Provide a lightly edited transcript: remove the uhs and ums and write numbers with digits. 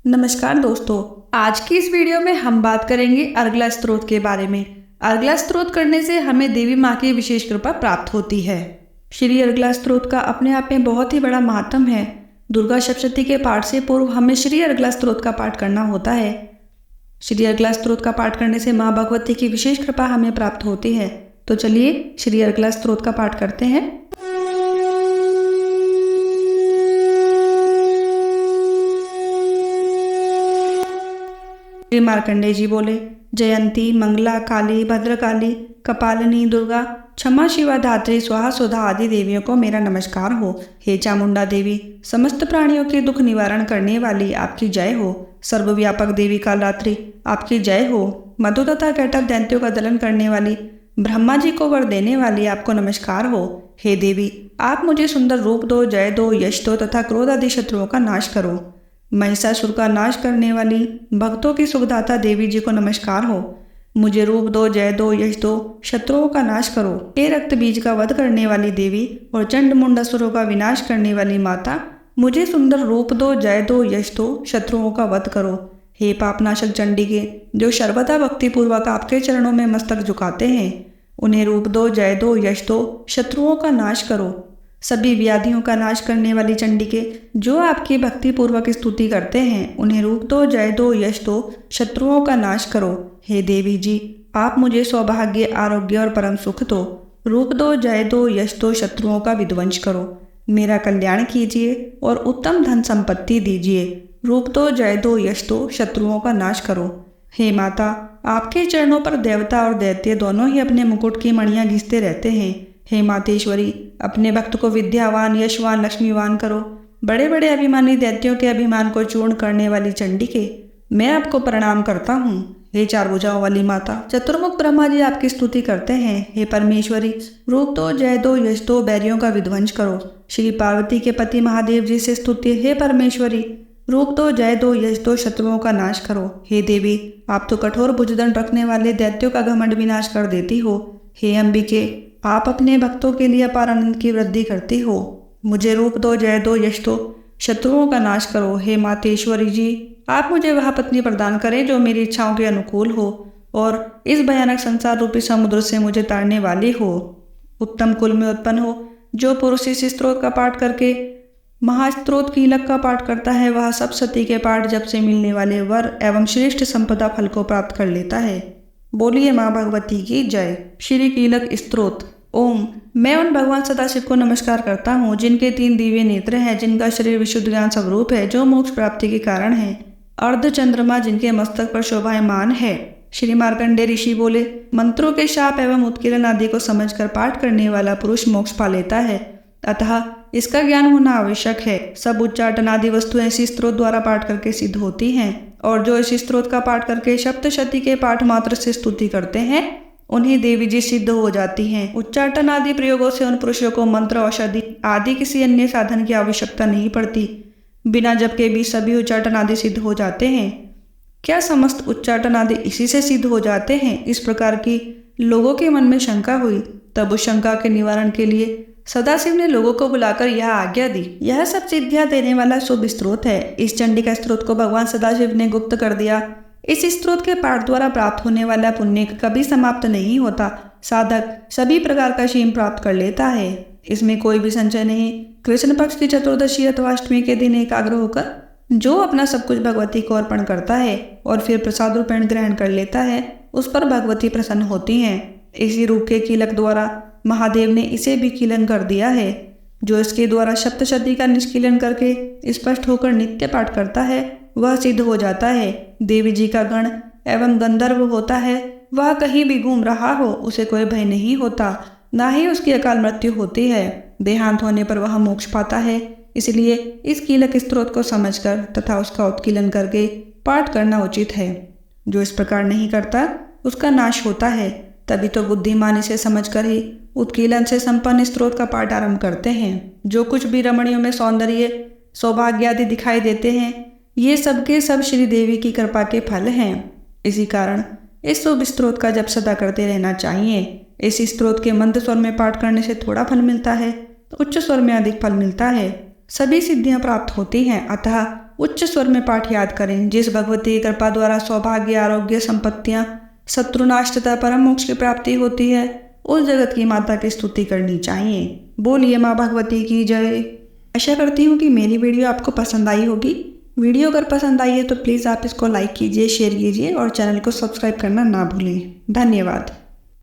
नमस्कार दोस्तों, आज की इस वीडियो में हम बात करेंगे अर्गला स्तोत्र के बारे में। अर्गला स्तोत्र करने से हमें देवी माँ की विशेष कृपा प्राप्त होती है। श्री अर्गला स्तोत्र का अपने आप में बहुत ही बड़ा महात्म है। दुर्गा सप्तशती के पाठ से पूर्व हमें श्री अर्गला स्तोत्र का पाठ करना होता है। श्री अर्गला स्तोत्र का पाठ करने से माँ भगवती की विशेष कृपा हमें प्राप्त होती है। तो चलिए श्री अर्गला स्तोत्र का पाठ करते हैं। श्री मार्कंडेय जी बोले, जयंती मंगला काली भद्रकाली कपालिनी दुर्गा क्षमा शिवा धात्री स्वाहा सुधा आदि देवियों को मेरा नमस्कार हो। हे चामुंडा देवी, समस्त प्राणियों के दुख निवारण करने वाली आपकी जय हो। सर्वव्यापक देवी कालरात्रि आपकी जय हो। मधु तथा कैटभ दैत्यों का दलन करने वाली ब्रह्मा जी को वर देने वाली आपको नमस्कार हो। हे देवी, आप मुझे सुंदर रूप दो, जय दो, यश दो तथा क्रोध आदि शत्रुओं का नाश करो। महिषासुर का नाश करने वाली भक्तों की सुखदाता देवी जी को नमस्कार हो। मुझे रूप दो, जय दो, यश दो, शत्रुओं का नाश करो। हे रक्त बीज का वध करने वाली देवी और चंड मुंडासुरों का विनाश करने वाली माता, मुझे सुंदर रूप दो, जय दो, यश दो, शत्रुओं का वध करो। हे पापनाशक चंडिके, जो सर्वदा भक्तिपूर्वक आपके चरणों में मस्तक झुकाते हैं, उन्हें रूप दो, जय दो, यश दो, शत्रुओं का नाश करो। सभी व्याधियों का नाश करने वाली चंडिके, जो आपकी भक्ति पूर्वक स्तुति करते हैं, उन्हें रूप दो, जय दो, यश दो, शत्रुओं का नाश करो। हे देवी जी, आप मुझे सौभाग्य, आरोग्य और परम सुख दो। रूप दो, जय दो, यश दो, शत्रुओं का विध्वंस करो। मेरा कल्याण कीजिए और उत्तम धन संपत्ति दीजिए। रूप दो, जय दो, यश दो, शत्रुओं का नाश करो। हे माता, आपके चरणों पर देवता और दैत्य दोनों ही अपने मुकुट की मणियां घिसते रहते हैं। हे मातेश्वरी, अपने भक्त को विद्यावान, यशवान, लक्ष्मीवान करो। बड़े बड़े अभिमानी दैत्यों के अभिमान को चूर्ण करने वाली चंडिके, मैं आपको प्रणाम करता हूँ। हे चार भुजाओं वाली माता, चतुर्मुख ब्रह्मा जी आपकी स्तुति करते हैं। हे परमेश्वरी, रूप दो, जय दो, यश दो, बैरियों का विध्वंस करो। श्री पार्वती के पति महादेव जी से स्तुति। हे परमेश्वरी, रूप दो, जय दो, यश दो, शत्रुओं का नाश करो। हे देवी, आप तो कठोर भुजदंड रखने वाले दैत्यों का घमंड विनाश कर देती हो। हे अंबिके, आप अपने भक्तों के लिए अपार आनंद की वृद्धि करती हो। मुझे रूप दो, जय दो, यश दो, शत्रुओं का नाश करो। हे मातेश्वरी जी, आप मुझे वह पत्नी प्रदान करें जो मेरी इच्छाओं के अनुकूल हो और इस भयानक संसार रूपी समुद्र से मुझे तारने वाली हो। उत्तम कुल में उत्पन्न हो। जो पुरुष इस स्तोत्र का पाठ करके महास्त्रोत कीलक का पाठ करता है, वह सप्तशती के पाठ जब से मिलने वाले वर एवं श्रेष्ठ संपदा फल को प्राप्त कर लेता है। बोलिए माँ भगवती की जय। श्री कीलक स्तोत्र। ओम, मैं उन भगवान सदाशिव को नमस्कार करता हूँ जिनके 3 दिव्य नेत्र हैं, जिनका शरीर विशुद्ध ज्ञान स्वरूप है, जो मोक्ष प्राप्ति के कारण है। अर्ध चंद्रमा जिनके मस्तक पर शोभायमान है। श्री मार्कंडेय ऋषि बोले, मंत्रों के शाप एवं उत्कीर्ण आदि को समझकर पाठ करने वाला पुरुष मोक्ष पा लेता है, अतः इसका ज्ञान होना आवश्यक है। सब उच्चाटन आदि वस्तुएं इसी स्तोत्र द्वारा पाठ करके सिद्ध होती हैं, और जो इस स्तोत्र का पाठ करके सप्तशती के पाठ मात्र से स्तुति करते हैं, उन्हें देवी जी सिद्ध हो जाती हैं। उच्चाटन आदि प्रयोगों से उन पुरुषों को मंत्र, औषधि आदि किसी अन्य साधन की आवश्यकता नहीं पड़ती। बिना जप के भी सभी उच्चाटन आदि सिद्ध हो जाते हैं। क्या समस्त उच्चाटन आदि इसी से सिद्ध हो जाते हैं? इस प्रकार की लोगों के मन में शंका हुई। तब उस शंका के निवारण के लिए सदाशिव ने लोगों को बुलाकर यह आज्ञा दी। यह सब सिद्धियां देने वाला शुभ स्तोत्र है। इस चंडिका स्तोत्र को भगवान सदाशिव ने गुप्त कर दिया। इस स्तोत्र के पाठ द्वारा प्राप्त होने वाला पुण्य कभी समाप्त नहीं होता। साधक सभी प्रकार का क्षेम प्राप्त कर लेता है। इसमें कोई भी संशय नहीं। कृष्ण पक्ष की चतुर्दशी अथवा अष्टमी के दिन एकाग्र होकर जो अपना सब कुछ भगवती को अर्पण करता है और फिर प्रसाद रूपेण ग्रहण कर लेता है, उस पर भगवती प्रसन्न होती हैं। इसी रूप के कीलक द्वारा महादेव ने इसे भी कीलन कर दिया है। जो इसके द्वारा सप्तशती का निष्कीलन करके स्पष्ट होकर नित्य पाठ करता है, वह सिद्ध हो जाता है। देवी जी का गण एवं गंधर्व होता है, वह कहीं भी घूम रहा हो, उसे कोई भय नहीं होता, ना ही उसकी अकाल मृत्यु होती है। देहांत होने पर वह मोक्ष पाता है। इसलिए इस कीलक स्तोत्र को समझकर तथा उसका उत्कीलन करके पाठ करना उचित है। जो इस प्रकार नहीं करता, उसका नाश होता है। तभी तो बुद्धिमान इसे समझकर ही उत्कीलन से संपन्न स्तोत्र का पाठ आरंभ करते हैं। जो कुछ भी रमणियों में सौंदर्य, सौभाग्य आदि दिखाई देते हैं, ये सबके सब श्री देवी की कृपा के फल हैं। इसी कारण इस शुभ स्तोत्र का जप सदा करते रहना चाहिए। इस स्तोत्र के मंद स्वर में पाठ करने से थोड़ा फल मिलता है, तो उच्च स्वर में अधिक फल मिलता है। सभी सिद्धियां प्राप्त होती हैं। अतः उच्च स्वर में पाठ याद करें। जिस भगवती की कृपा द्वारा सौभाग्य, आरोग्य, संपत्तियां, शत्रुनाश तथा परम मोक्ष की प्राप्ति होती है, उस जगत की माता की स्तुति करनी चाहिए। बोलिए माँ भगवती की जय। आशा करती हूँ कि मेरी वीडियो आपको पसंद आई होगी। वीडियो अगर पसंद आई है तो प्लीज़ आप इसको लाइक कीजिए, शेयर कीजिए और चैनल को सब्सक्राइब करना ना भूलें। धन्यवाद।